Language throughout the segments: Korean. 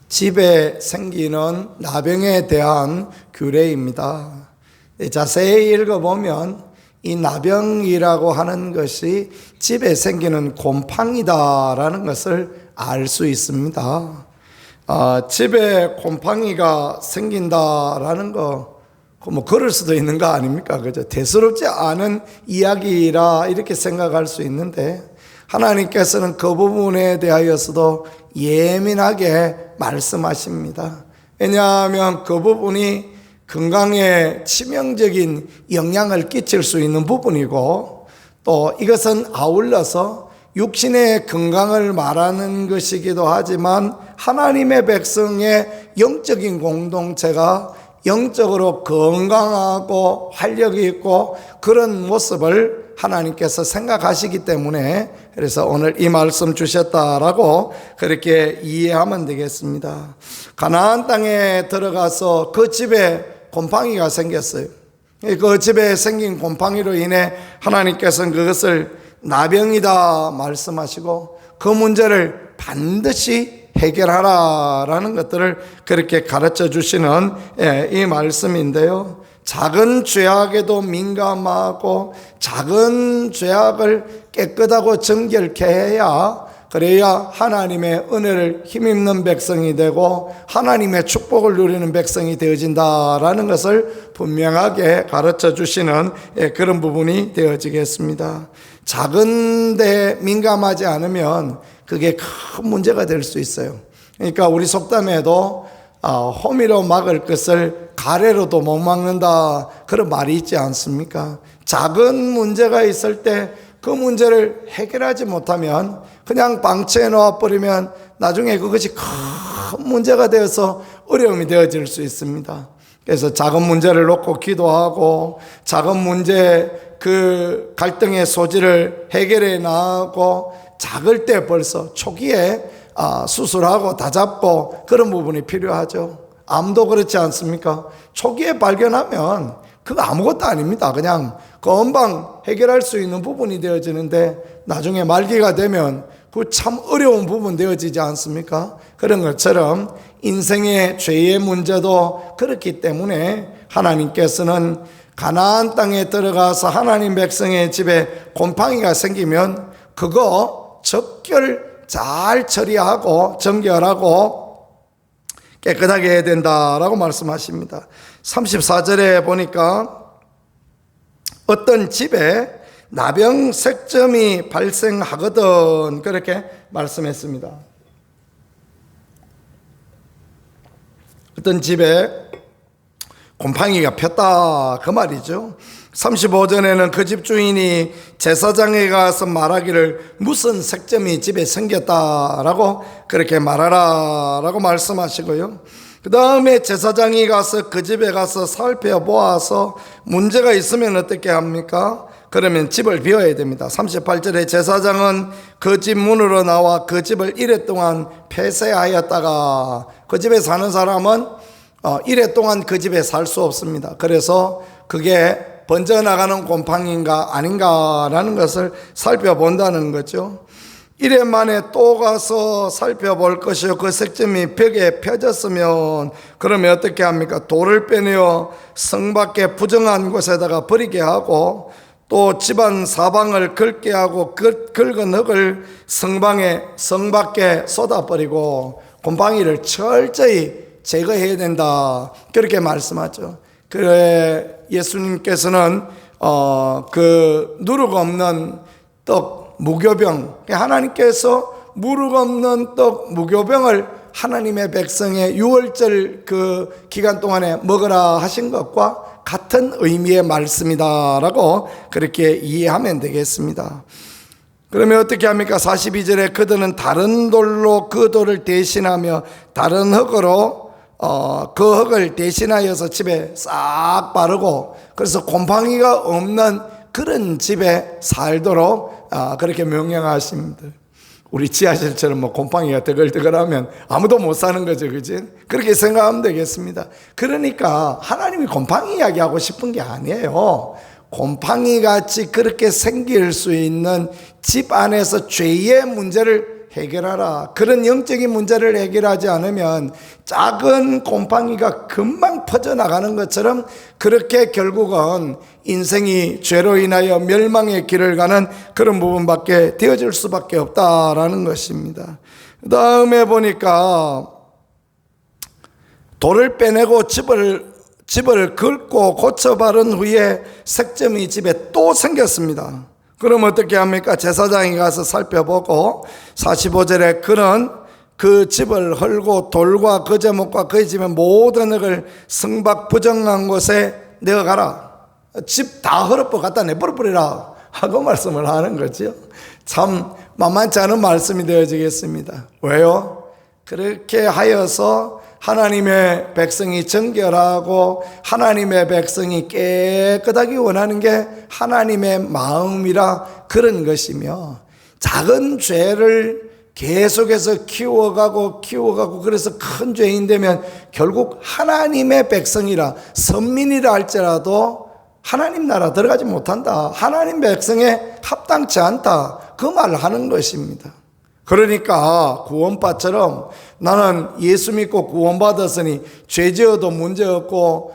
집에 생기는 나병에 대한 규례입니다. 자세히 읽어보면 이 나병이라고 하는 것이 집에 생기는 곰팡이다라는 것을 알 수 있습니다. 집에 곰팡이가 생긴다라는 거, 뭐 그럴 수도 있는 거 아닙니까? 그죠? 대수롭지 않은 이야기라 이렇게 생각할 수 있는데, 하나님께서는 그 부분에 대하여서도 예민하게 말씀하십니다. 왜냐하면 그 부분이 건강에 치명적인 영향을 끼칠 수 있는 부분이고, 또 이것은 아울러서 육신의 건강을 말하는 것이기도 하지만 하나님의 백성의 영적인 공동체가 영적으로 건강하고 활력이 있고 그런 모습을 하나님께서 생각하시기 때문에, 그래서 오늘 이 말씀 주셨다라고 그렇게 이해하면 되겠습니다. 가나안 땅에 들어가서 그 집에 곰팡이가 생겼어요. 그 집에 생긴 곰팡이로 인해 하나님께서는 그것을 나병이다 말씀하시고 그 문제를 반드시 해결하라라는 것들을 그렇게 가르쳐 주시는 이 말씀인데요. 작은 죄악에도 민감하고 작은 죄악을 깨끗하고 정결케 해야, 그래야 하나님의 은혜를 힘입는 백성이 되고 하나님의 축복을 누리는 백성이 되어진다라는 것을 분명하게 가르쳐 주시는 그런 부분이 되어지겠습니다. 작은 데 민감하지 않으면 그게 큰 문제가 될 수 있어요. 그러니까 우리 속담에도 호미로 막을 것을 가래로도 못 막는다, 그런 말이 있지 않습니까? 작은 문제가 있을 때 그 문제를 해결하지 못하면 그냥 방치해 놓아버리면 나중에 그것이 큰 문제가 되어서 어려움이 되어질 수 있습니다. 그래서 작은 문제를 놓고 기도하고 작은 문제 그 갈등의 소지를 해결해 나가고, 작을 때 벌써 초기에 수술하고 다잡고 그런 부분이 필요하죠. 암도 그렇지 않습니까? 초기에 발견하면 그거 아무것도 아닙니다. 그냥 금방 해결할 수 있는 부분이 되어지는데 나중에 말기가 되면 그 참 어려운 부분 되어지지 않습니까? 그런 것처럼 인생의 죄의 문제도 그렇기 때문에 하나님께서는 가나안 땅에 들어가서 하나님 백성의 집에 곰팡이가 생기면 그거 적결 잘 처리하고 정결하고 깨끗하게 해야 된다라고 말씀하십니다. 34절에 보니까 어떤 집에 나병 색점이 발생하거든, 그렇게 말씀했습니다. 어떤 집에 곰팡이가 폈다, 그 말이죠. 35절에는 그 집 주인이 제사장에 가서 말하기를 무슨 색점이 집에 생겼다라고 그렇게 말하라라고 말씀하시고요. 그 다음에 제사장이 가서 그 집에 가서 살펴보아서 문제가 있으면 어떻게 합니까? 그러면 집을 비워야 됩니다. 38절에 제사장은 그 집 문으로 나와 그 집을 이래 동안 폐쇄하였다가, 그 집에 사는 사람은 이래 동안 그 집에 살 수 없습니다. 그래서 그게 번져나가는 곰팡이인가 아닌가라는 것을 살펴본다는 거죠. 이래 만에 또 가서 살펴볼 것이요, 그 색점이 벽에 펴졌으면 그러면 어떻게 합니까? 돌을 빼내어 성 밖에 부정한 곳에다가 버리게 하고, 또 집안 사방을 긁게 하고 긁은 흙을 성 밖에 쏟아버리고 곰팡이를 철저히 제거해야 된다, 그렇게 말씀하죠. 그래 예수님께서는 그 누룩 없는 떡 무교병, 하나님께서 무룩 없는 떡 무교병을 하나님의 백성의 유월절 그 기간 동안에 먹으라 하신 것과 같은 의미의 말씀이다라고 그렇게 이해하면 되겠습니다. 그러면 어떻게 합니까? 42절에 그들은 다른 돌로 그 돌을 대신하며 다른 흙으로 그 흙을 대신하여서 집에 싹 바르고, 그래서 곰팡이가 없는 그런 집에 살도록 그렇게 명령하십니다. 우리 지하실처럼 뭐 곰팡이가 뜨글뜨글하면 아무도 못 사는 거죠, 그지? 그렇게 생각하면 되겠습니다. 그러니까 하나님이 곰팡이 이야기하고 싶은 게 아니에요. 곰팡이 같이 그렇게 생길 수 있는 집 안에서 죄의 문제를 해결하라. 그런 영적인 문제를 해결하지 않으면 작은 곰팡이가 금방 퍼져나가는 것처럼 그렇게 결국은 인생이 죄로 인하여 멸망의 길을 가는 그런 부분밖에 되어질 수밖에 없다라는 것입니다. 그 다음에 보니까 돌을 빼내고 집을 긁고 고쳐 바른 후에 색점이 집에 또 생겼습니다. 그럼 어떻게 합니까? 제사장이 가서 살펴보고 45절에 그는 그 집을 헐고 돌과 그 제목과 그의 집의 모든 흙을 성박 부정한 곳에 내어가라. 집 다 헐어버 갖다 내버려버리라 하고 말씀을 하는 거죠. 참 만만치 않은 말씀이 되어지겠습니다. 왜요? 그렇게 하여서 하나님의 백성이 정결하고 하나님의 백성이 깨끗하기 원하는 게 하나님의 마음이라 그런 것이며, 작은 죄를 계속해서 키워가고 그래서 큰 죄인 되면 결국 하나님의 백성이라 선민이라 할지라도 하나님 나라 들어가지 못한다, 하나님 백성에 합당치 않다, 그 말을 하는 것입니다. 그러니까 구원파처럼 나는 예수 믿고 구원받았으니 죄 지어도 문제없고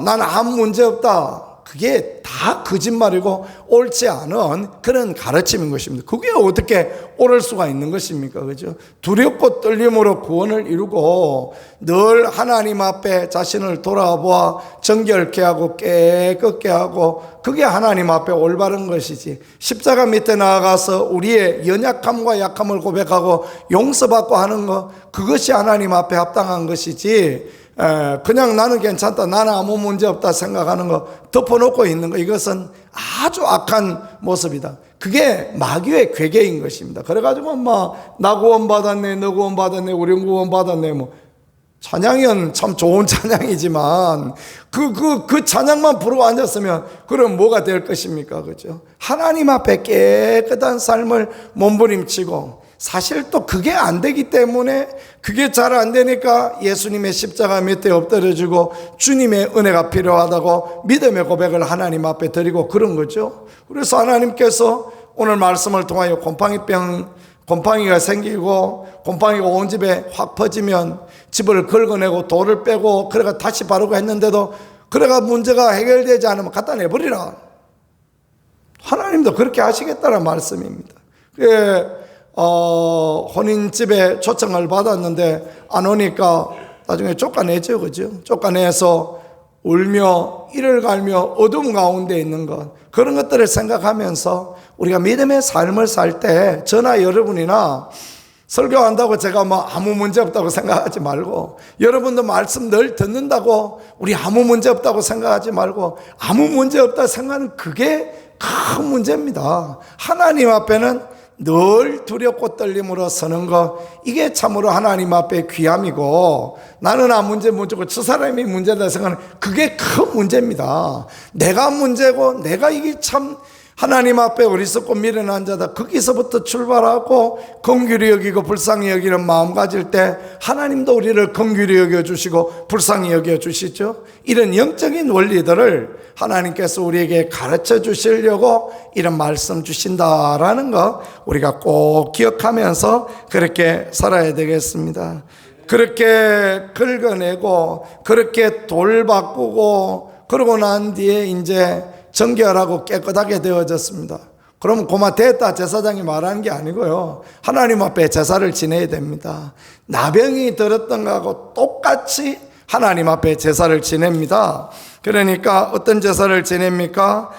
나는 아무 문제 없다, 그게 다 거짓말이고 옳지 않은 그런 가르침인 것입니다. 그게 어떻게 옳을 수가 있는 것입니까? 그죠? 두렵고 떨림으로 구원을 이루고 늘 하나님 앞에 자신을 돌아보아 정결케 하고 깨끗게 하고, 그게 하나님 앞에 올바른 것이지, 십자가 밑에 나아가서 우리의 연약함과 약함을 고백하고 용서받고 하는 것, 그것이 하나님 앞에 합당한 것이지, 그냥 나는 괜찮다, 나는 아무 문제 없다 생각하는 거, 덮어놓고 있는 거, 이것은 아주 악한 모습이다. 그게 마귀의 괴계인 것입니다. 그래가지고 나 구원받았네, 너 구원받았네, 우리 구원받았네, 찬양은 참 좋은 찬양이지만 그 찬양만 부르고 앉았으면 그럼 뭐가 될 것입니까? 그죠? 하나님 앞에 깨끗한 삶을 몸부림치고, 사실 또 그게 안 되기 때문에, 그게 잘 안 되니까 예수님의 십자가 밑에 엎드려지고 주님의 은혜가 필요하다고 믿음의 고백을 하나님 앞에 드리고 그런 거죠. 그래서 하나님께서 오늘 말씀을 통하여 곰팡이가 생기고 곰팡이가 온 집에 확 퍼지면 집을 긁어내고 돌을 빼고 그래가 다시 바르고 했는데도 그래가 문제가 해결되지 않으면 갖다 내버리라. 하나님도 그렇게 하시겠다는 말씀입니다. 혼인집에 초청을 받았는데 안 오니까 나중에 쫓아내죠. 그죠? 쫓아내서 울며 이를 갈며 어둠 가운데 있는 것, 그런 것들을 생각하면서 우리가 믿음의 삶을 살 때 저나 여러분이나 설교한다고 제가 아무 문제 없다고 생각하지 말고, 여러분도 말씀 늘 듣는다고 우리 아무 문제 없다고 생각하지 말고, 아무 문제 없다 생각하는 그게 큰 문제입니다. 하나님 앞에는 늘 두렵고 떨림으로 서는 것, 이게 참으로 하나님 앞에 귀함이고, 나는 아무 문제 문제고 저 사람이 문제다 생각하는 그게 큰 문제입니다. 내가 문제고 내가 이게 참 하나님 앞에 어리석고 미련한 자다, 거기서부터 출발하고 긍휼히 여기고 불쌍히 여기는 마음 가질 때 하나님도 우리를 긍휼히 여겨주시고 불쌍히 여겨주시죠. 이런 영적인 원리들을 하나님께서 우리에게 가르쳐 주시려고 이런 말씀 주신다라는 거 우리가 꼭 기억하면서 그렇게 살아야 되겠습니다. 그렇게 긁어내고 그렇게 돌 바꾸고 그러고 난 뒤에 이제 정결하고 깨끗하게 되어졌습니다. 그럼 고마 됐다 제사장이 말하는 게 아니고요, 하나님 앞에 제사를 지내야 됩니다. 나병이 들었던 것하고 똑같이 하나님 앞에 제사를 지냅니다. 그러니까 어떤 제사를 지냅니까?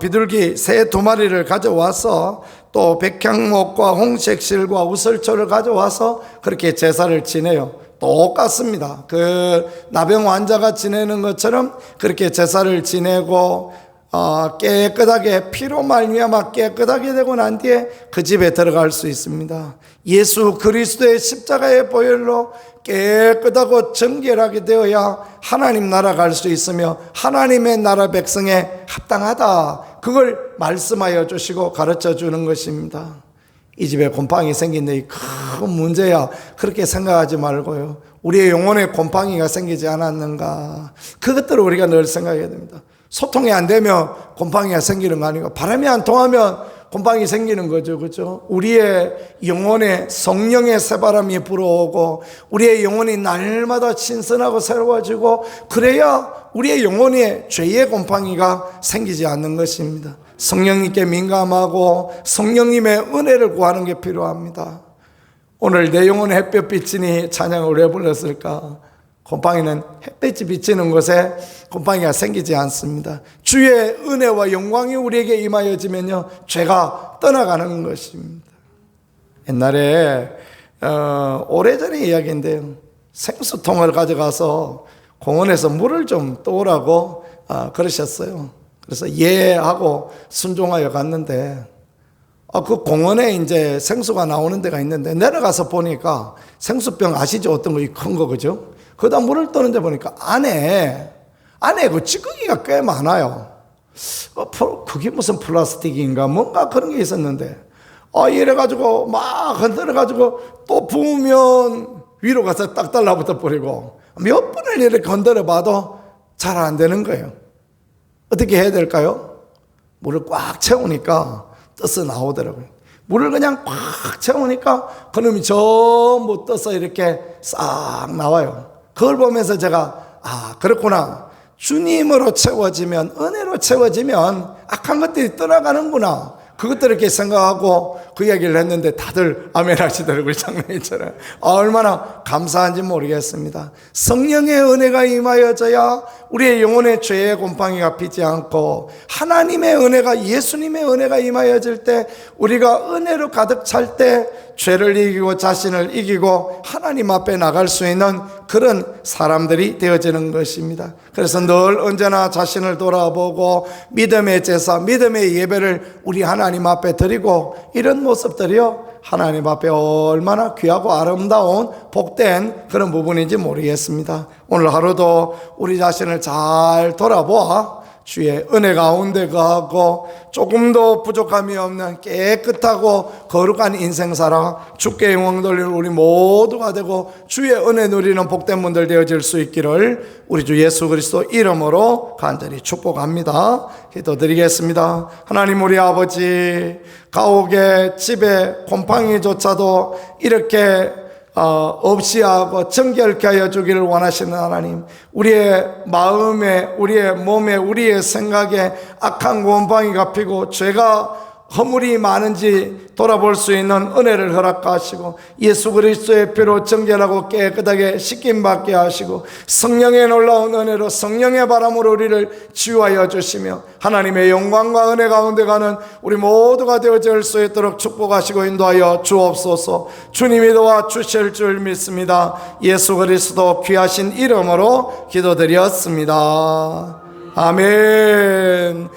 비둘기 새 2마리를 가져와서 또 백향목과 홍색실과 우설초를 가져와서 그렇게 제사를 지내요. 똑같습니다. 그 나병 환자가 지내는 것처럼 그렇게 제사를 지내고 깨끗하게 피로 말미암아 깨끗하게 되고 난 뒤에 그 집에 들어갈 수 있습니다. 예수 그리스도의 십자가의 보혈로 깨끗하고 정결하게 되어야 하나님 나라 갈 수 있으며 하나님의 나라 백성에 합당하다, 그걸 말씀하여 주시고 가르쳐 주는 것입니다. 이 집에 곰팡이 생긴데 큰 문제야, 그렇게 생각하지 말고요, 우리의 영혼에 곰팡이가 생기지 않았는가, 그것들을 우리가 늘 생각해야 됩니다. 소통이 안 되면 곰팡이가 생기는 거 아니고, 바람이 안 통하면 곰팡이 생기는 거죠. 그죠? 우리의 영혼에 성령의 새바람이 불어오고 우리의 영혼이 날마다 신선하고 새로워지고 그래야 우리의 영혼에 죄의 곰팡이가 생기지 않는 것입니다. 성령님께 민감하고 성령님의 은혜를 구하는 게 필요합니다. 오늘 내 영혼에 햇볕 비치니 찬양을 왜 불렀을까? 곰팡이는 햇빛이 비치는 곳에 곰팡이가 생기지 않습니다. 주의 은혜와 영광이 우리에게 임하여지면요 죄가 떠나가는 것입니다. 옛날에 오래전의 이야기인데요, 생수통을 가져가서 공원에서 물을 좀 떠오라고 그러셨어요. 그래서 예 하고 순종하여 갔는데 그 공원에 이제 생수가 나오는 데가 있는데 내려가서 보니까 생수병 아시죠? 어떤 거 큰 거 그죠? 거기다 물을 떠는 데 보니까 안에 그 찌꺼기가 꽤 많아요. 그게 무슨 플라스틱인가 뭔가 그런 게 있었는데 이래가지고 막 흔들어가지고 또 부으면 위로 가서 딱 달라붙어 버리고 몇 번을 이렇게 건드려 봐도 잘 안 되는 거예요. 어떻게 해야 될까요? 물을 꽉 채우니까 떠서 나오더라고요. 물을 그냥 꽉 채우니까 그놈이 전부 떠서 이렇게 싹 나와요. 그걸 보면서 제가 그렇구나. 주님으로 채워지면, 은혜로 채워지면 악한 것들이 떠나가는구나. 그것들을 이렇게 생각하고 그 이야기를 했는데 다들 아멘 하시더라고요. 장로님처럼. 얼마나 감사한지 모르겠습니다. 성령의 은혜가 임하여져야 우리의 영혼의 죄의 곰팡이가 피지 않고 하나님의 은혜가, 예수님의 은혜가 임하여질 때 우리가 은혜로 가득 찰 때 죄를 이기고 자신을 이기고 하나님 앞에 나갈 수 있는 그런 사람들이 되어지는 것입니다. 그래서 늘 언제나 자신을 돌아보고 믿음의 제사, 믿음의 예배를 우리 하나님 앞에 드리고 이런 모습들이요 하나님 앞에 얼마나 귀하고 아름다운 복된 그런 부분인지 모르겠습니다. 오늘 하루도 우리 자신을 잘 돌아보아 주의 은혜 가운데 거하고 조금도 부족함이 없는 깨끗하고 거룩한 인생 살아 주께 영광 돌리는 우리 모두가 되고 주의 은혜 누리는 복된 분들 되어질 수 있기를 우리 주 예수 그리스도 이름으로 간절히 축복합니다. 기도드리겠습니다. 하나님 우리 아버지, 가옥의 집에 곰팡이조차도 이렇게 없이 하고 정결케 하여 주기를 원하시는 하나님, 우리의 마음에, 우리의 몸에, 우리의 생각에 악한 곰팡이가 피고 죄가 허물이 많은지 돌아볼 수 있는 은혜를 허락하시고 예수 그리스도의 피로 정결하고 깨끗하게 씻김받게 하시고 성령의 놀라운 은혜로 성령의 바람으로 우리를 치유하여 주시며 하나님의 영광과 은혜 가운데 가는 우리 모두가 되어질 수 있도록 축복하시고 인도하여 주옵소서. 주님이 도와주실 줄 믿습니다. 예수 그리스도 귀하신 이름으로 기도드렸습니다. 아멘.